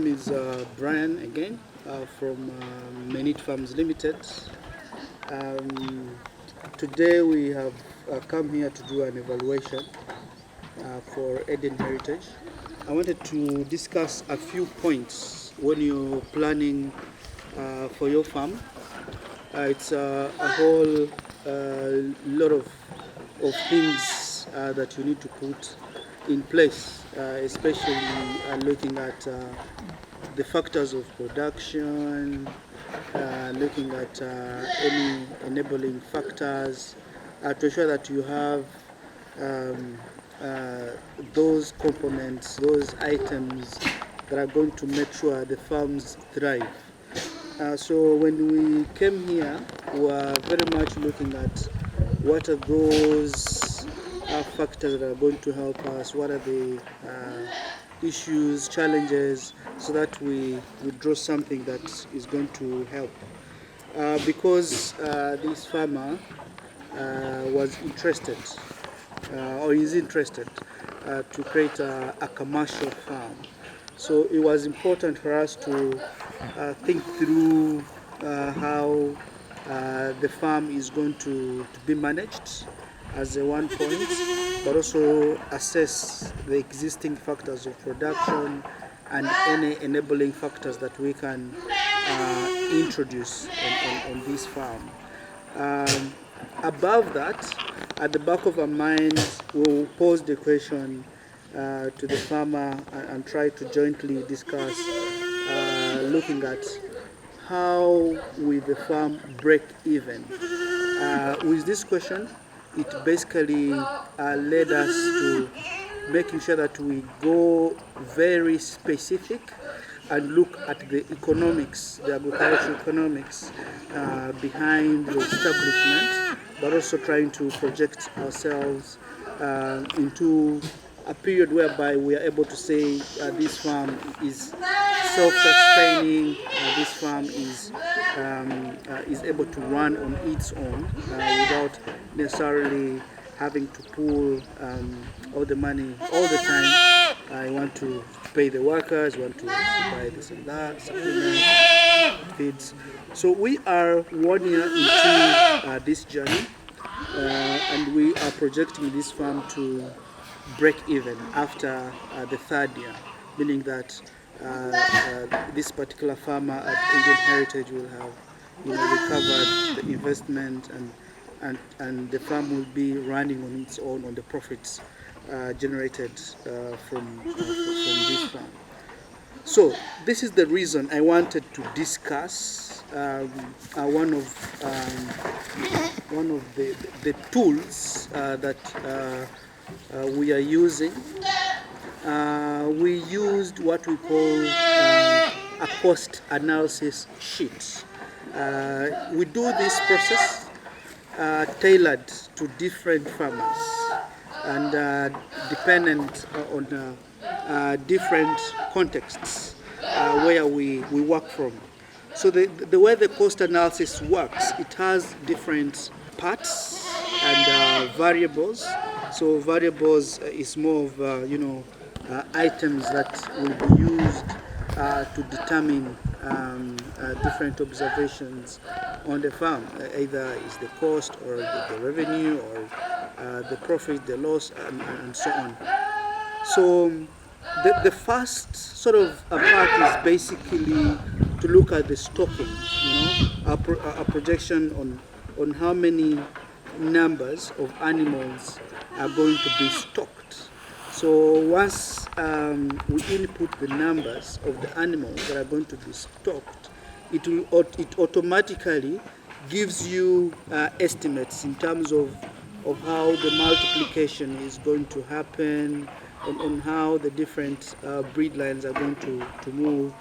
name is Brian again from MeFarms Limited. Um, Today we have come here to do an evaluation for Eden Heritage. I wanted to discuss a few points when you're planning for your farm. It's a whole lot of things that you need to put in place, especially looking at the factors of production, looking at any enabling factors to ensure that you have um, uh, those components, those items that are going to make sure the farms thrive. So when we came here, we were very much looking at what are those factors that are going to help us, what are the issues, challenges, so that we draw something that is going to help. Because this farmer was interested or is interested to create a commercial farm. So it was important for us to think through how the farm is going to be managed as a one point, but also assess the existing factors of production and any enabling factors that we can introduce on this farm. Above that, at the back of our minds, we'll pose the question to the farmer and try to jointly discuss looking at how will the farm break even. With this question, it basically led us to making sure that we go very specific and look at the economics, the agricultural economics behind the establishment, but also trying to project ourselves into a period whereby we are able to say this farm is self-sustaining, this farm is able to run on its own without necessarily having to pull all the money all the time. I want to pay the workers, want to buy this and that, supplements, feeds. So we are 1 year into this journey, and we are projecting this farm to break even after the third year, meaning that this particular farmer at Indian Heritage will have recovered the investment, and the farm will be running on its own on the profits generated from this farm. So this is the reason I wanted to discuss one of the tools that we are using. We used what we call a cost analysis sheet. We do this process tailored to different farmers and dependent on different contexts where we work from. So the way the cost analysis works, it has different parts and variables. So variables is more of items that will be used to determine different observations on the farm. Either is the cost or the revenue or the profit, the loss, and so on. So the first sort of part is basically to look at the stocking, a projection on how many numbers of animals are going to be stocked. So once we input the numbers of the animals that are going to be stocked, it automatically gives you estimates in terms of how the multiplication is going to happen, on how the different breed lines are going to move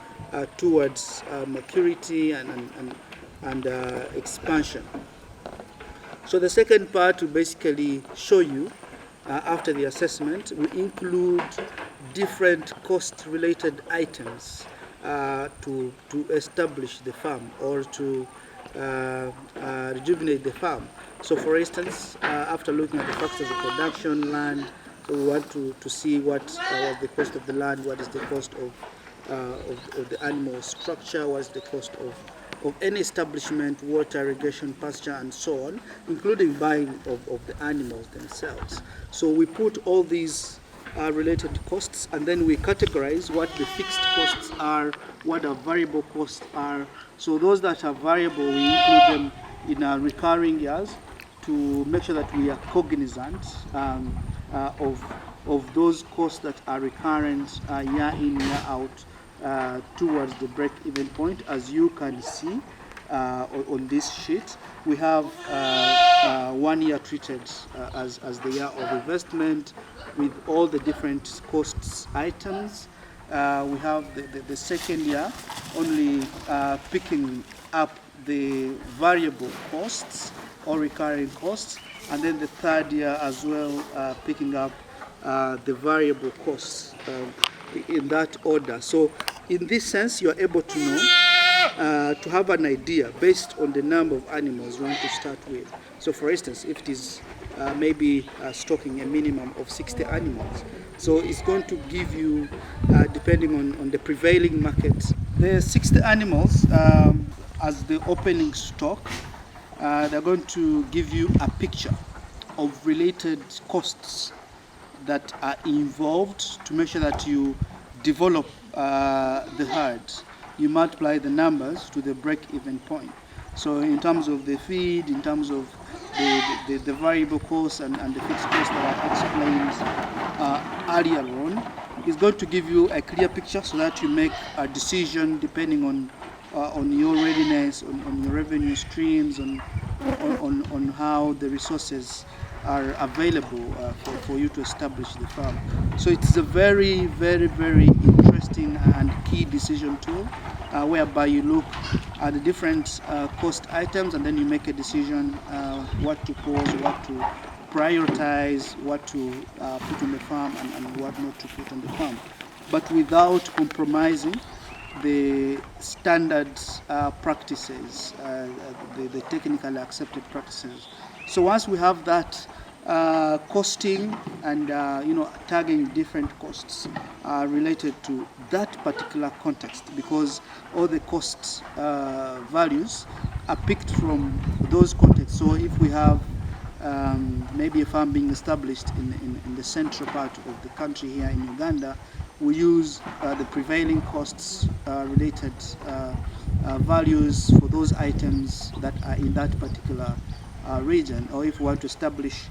towards maturity and expansion. So the second part will basically show you, after the assessment, we include different cost-related items to establish the farm or to rejuvenate the farm. So for instance, after looking at the factors of production, land, so we want to see what was the cost of the land, what is the cost of of the animal structure, what's the cost of any establishment, water, irrigation, pasture, and so on, including buying of the animals themselves. So we put all these related costs, and then we categorize what the fixed costs are, what our variable costs are. So those that are variable, we include them in our recurring years to make sure that we are cognizant of those costs that are recurrent year in, year out towards the break-even point. As you can see on this sheet, we have 1 year treated as the year of investment with all the different costs items. We have the second year only picking up the variable costs or recurring costs, and then the third year as well picking up the variable costs in that order. So in this sense, you are able to know, to have an idea based on the number of animals you want to start with. So for instance, if it is maybe stocking a minimum of 60 animals, so it's going to give you, depending on the prevailing market, the 60 animals as the opening stock, they're going to give you a picture of related costs that are involved to make sure that you develop the herd. You multiply the numbers to the break-even point. So in terms of the feed, in terms of the variable costs and the fixed costs that I explained earlier on, it's going to give you a clear picture so that you make a decision depending on your readiness, on your revenue streams, on how the resources are available for you to establish the farm. So it's a very, very, very interesting and key decision tool whereby you look at the different cost items and then you make a decision what to pause, what to prioritize, what to put on the farm and what not to put on the farm, but without compromising the standard practices, the technically accepted practices. So once we have that costing and tagging different costs related to that particular context, because all the cost values are picked from those contexts. So if we have maybe a farm being established in the central part of the country here in Uganda, we use the prevailing costs related values for those items that are in that particular region. Or if we want to establish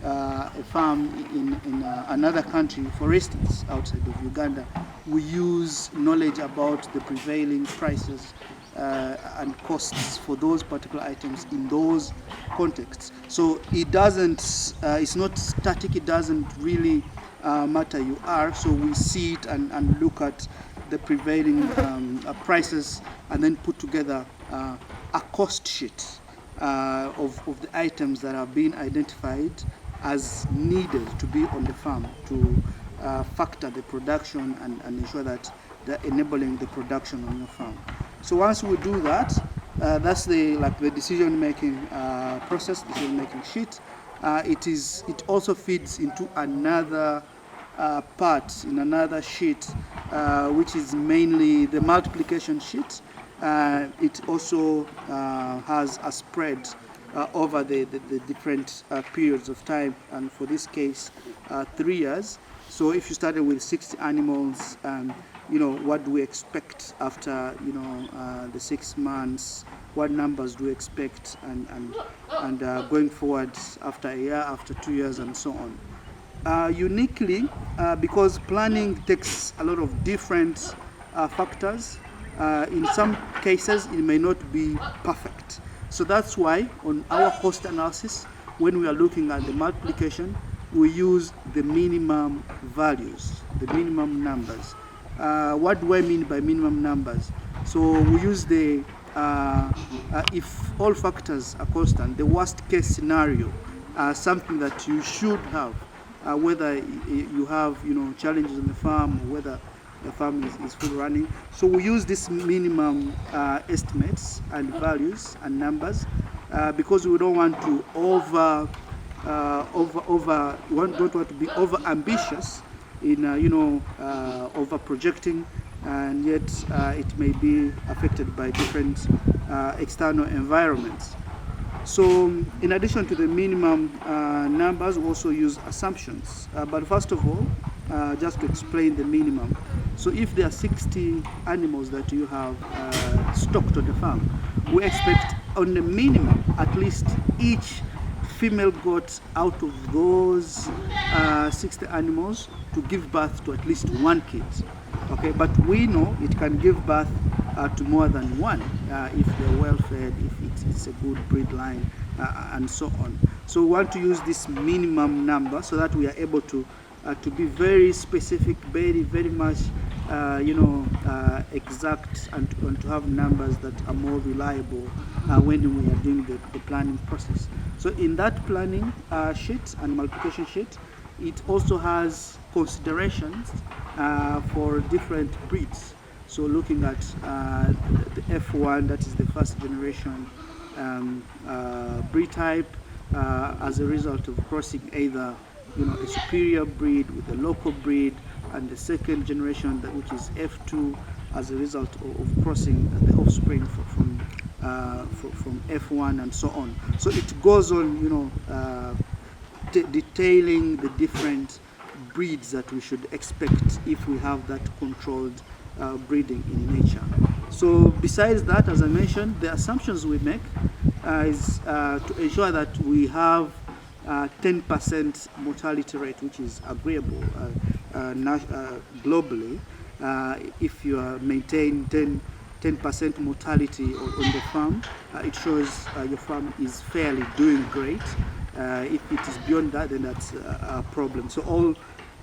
a farm in another country, for instance, outside of Uganda, we use knowledge about the prevailing prices and costs for those particular items in those contexts. So it doesn't, it's not static, it doesn't really matter you are, so we see it and look at the prevailing prices and then put together a cost sheet of the items that have been identified as needed to be on the farm to factor the production and ensure that they're enabling the production on your farm. So once we do that, that's the decision-making process, decision-making sheet. It also feeds into another part in another sheet, which is mainly the multiplication sheet. It also has a spread over the different periods of time, and for this case, 3 years. So if you started with 60 animals, what do we expect after the 6 months? What numbers do we expect, and going forward after a year, after 2 years, and so on. Uniquely, because planning takes a lot of different factors, in some cases it may not be perfect. So that's why on our cost analysis, when we are looking at the multiplication, we use the minimum values, the minimum numbers. What do I mean by minimum numbers? So we use the, if all factors are constant, the worst case scenario, something that you should have, whether you have challenges on the farm or whether the farm is full running. So we use this minimum estimates and values and numbers because we don't want to don't want to be over ambitious in over projecting and yet it may be affected by different external environments. So in addition to the minimum numbers, we also use assumptions. But first of all, just to explain the minimum. So if there are 60 animals that you have stocked on the farm, we expect on the minimum at least each female goat out of those 60 animals to give birth to at least one kid. Okay, but we know it can give birth to more than one if they're well fed, if it's a good breed line, and so on. So we want to use this minimum number so that we are able to be very specific, very much exact, and to have numbers that are more reliable when we are doing the planning process. So in that planning sheet and multiplication sheet, it also has considerations for different breeds. So looking at the F1, that is the first generation breed type, as a result of crossing either a superior breed with a local breed, and the second generation, which is F2, as a result of crossing the offspring from F1, and so on. So it goes on, detailing the different breeds that we should expect if we have that controlled breeding in nature. So besides that, as I mentioned, the assumptions we make is to ensure that we have 10% mortality rate, which is agreeable globally. If you maintain 10% mortality on the farm, it shows your farm is fairly doing great. If it is beyond that, then that's a problem. So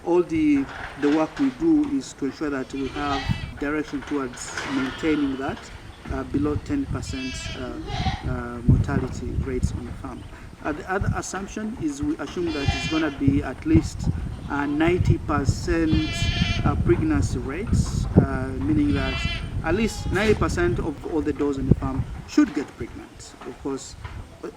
all the work we do is to ensure that we have direction towards maintaining that below 10% mortality rates on the farm. The other assumption is we assume that it's going to be at least 90% pregnancy rates, meaning that at least 90% of all the does on the farm should get pregnant. Of course,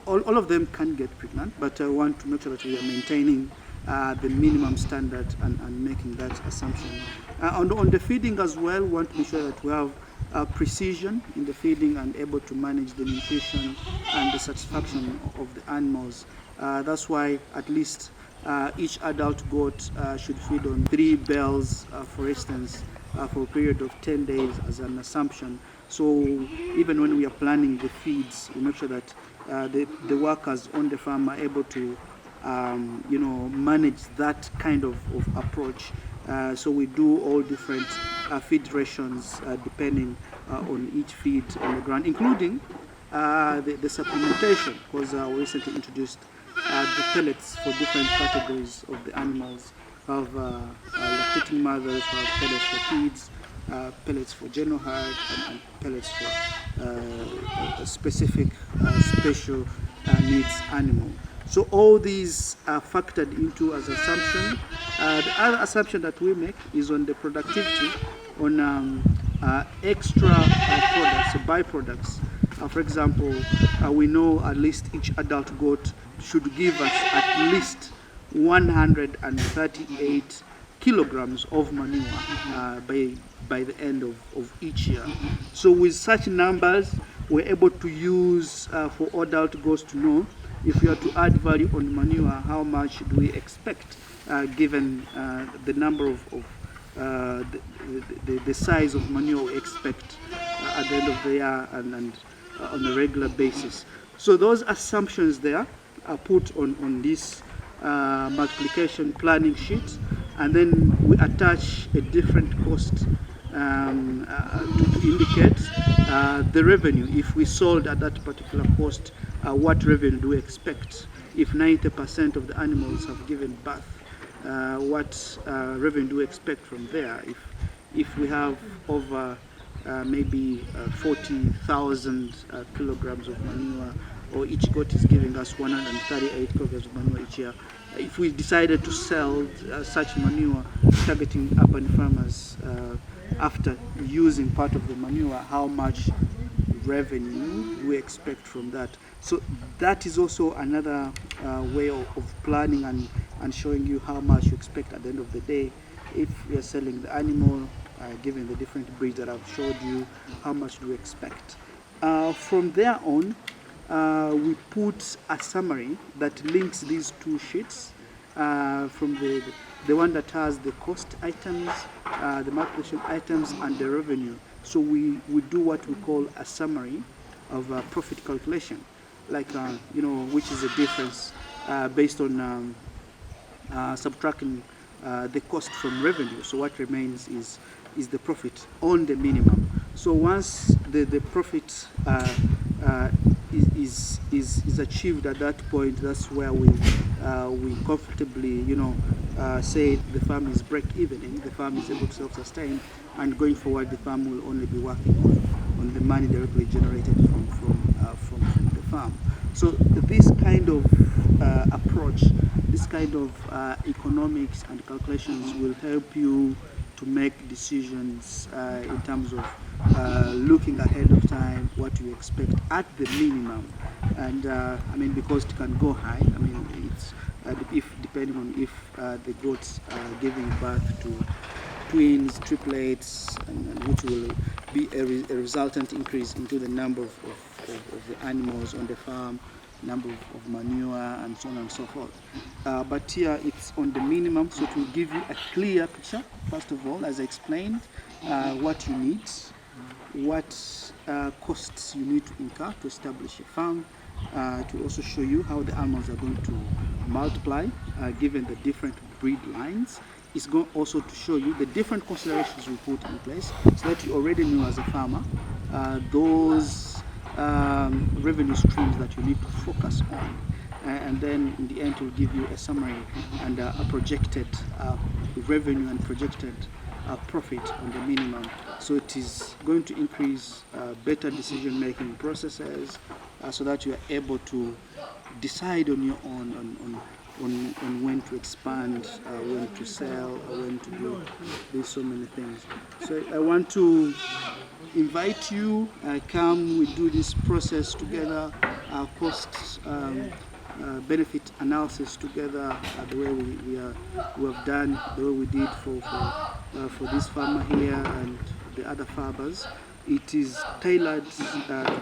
all of them can get pregnant, but I want to make sure that we are maintaining the minimum standard and making that assumption. On the feeding as well, we want to make sure that we have precision in the feeding and able to manage the nutrition and the satisfaction of the animals. That's why at least each adult goat should feed on 3 bells, for instance, for a period of 10 days as an assumption. So even when we are planning the feeds, we make sure that the workers on the farm are able to manage that kind of approach. So we do all different feed rations depending on each feed on the ground, including the supplementation, because we recently introduced the pellets for different categories of the animals. We have lactating mothers, we have pellets for kids, pellets for general herd, and pellets for a specific special needs animal. So all these are factored into as assumption. The other assumption that we make is on the productivity, on extra products, byproducts. For example, we know at least each adult goat should give us at least 138 kilograms of manure by the end of each year. So with such numbers, we're able to use for adult goats to know if we are to add value on manure, how much do we expect given the number of the size of manure we expect at the end of the year and on a regular basis. So those assumptions there are put on this multiplication planning sheet, and then we attach a different cost to indicate the revenue. If we sold at that particular cost, what revenue do we expect? If 90% of the animals have given birth, what revenue do we expect from there? If we have over maybe 40,000 kilograms of manure, or each goat is giving us 138 kilograms of manure each year, if we decided to sell such manure, targeting urban farmers, after using part of the manure, how much revenue we expect from that? So that is also another way of planning and showing you how much you expect at the end of the day if we are selling the animal given the different breeds that I've showed you, how much do we expect. From there on, we put a summary that links these two sheets, from the one that has the cost items, the multiplication items, and the revenue. So we do what we call a summary of profit calculation, like which is the difference based on subtracting the cost from revenue. So what remains is the profit on the minimum. So once the profit is achieved at that point, that's where we comfortably say the farm is break even, the farm is able to self-sustain, and going forward the farm will only be working on the money directly generated from the farm. So this kind of approach, this kind of economics and calculations will help you to make decisions in terms of looking ahead of time what you expect at the minimum. And I mean, because it can go high, I mean, it's depending on if the goats are giving birth to twins, triplets, and which will be a resultant increase into the number of the animals on the farm, number of manure, and so on and so forth. But here it's on the minimum, so it will give you a clear picture, first of all, as I explained, what you need, what costs you need to incur to establish a farm, to also show you how the animals are going to multiply given the different breed lines. It's going also to show you the different considerations we put in place, so that you already know as a farmer those revenue streams that you need to focus on. And then in the end it will give you a summary and a projected revenue and projected profit on the minimum. So it is going to increase better decision making processes, so that you are able to decide on your own on when to expand, when to sell, or when to do so many things. So I want to invite you, come, we do this process together, cost benefit analysis together, the way we have done, the way we did for this farmer here and the other farmers. It is tailored to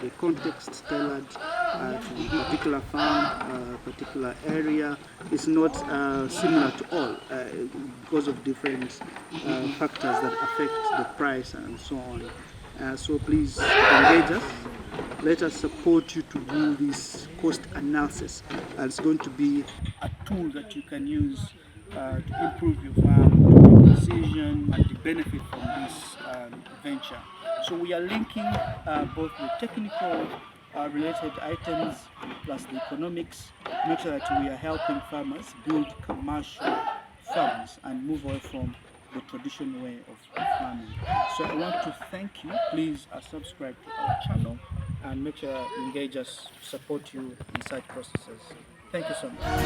the context, tailored to a particular farm, particular area. It's not similar to all because of different factors that affect the price and so on. So please engage us. Let us support you to do this cost analysis. And it's going to be a tool that you can use to improve your farm, to make decision, and to benefit from this venture. So we are linking both the technical related items plus the economics to make sure that we are helping farmers build commercial farms and move away from the traditional way of farming. So I want to thank you. Please subscribe to our channel and make sure you engage us to support you in such processes. Thank you so much.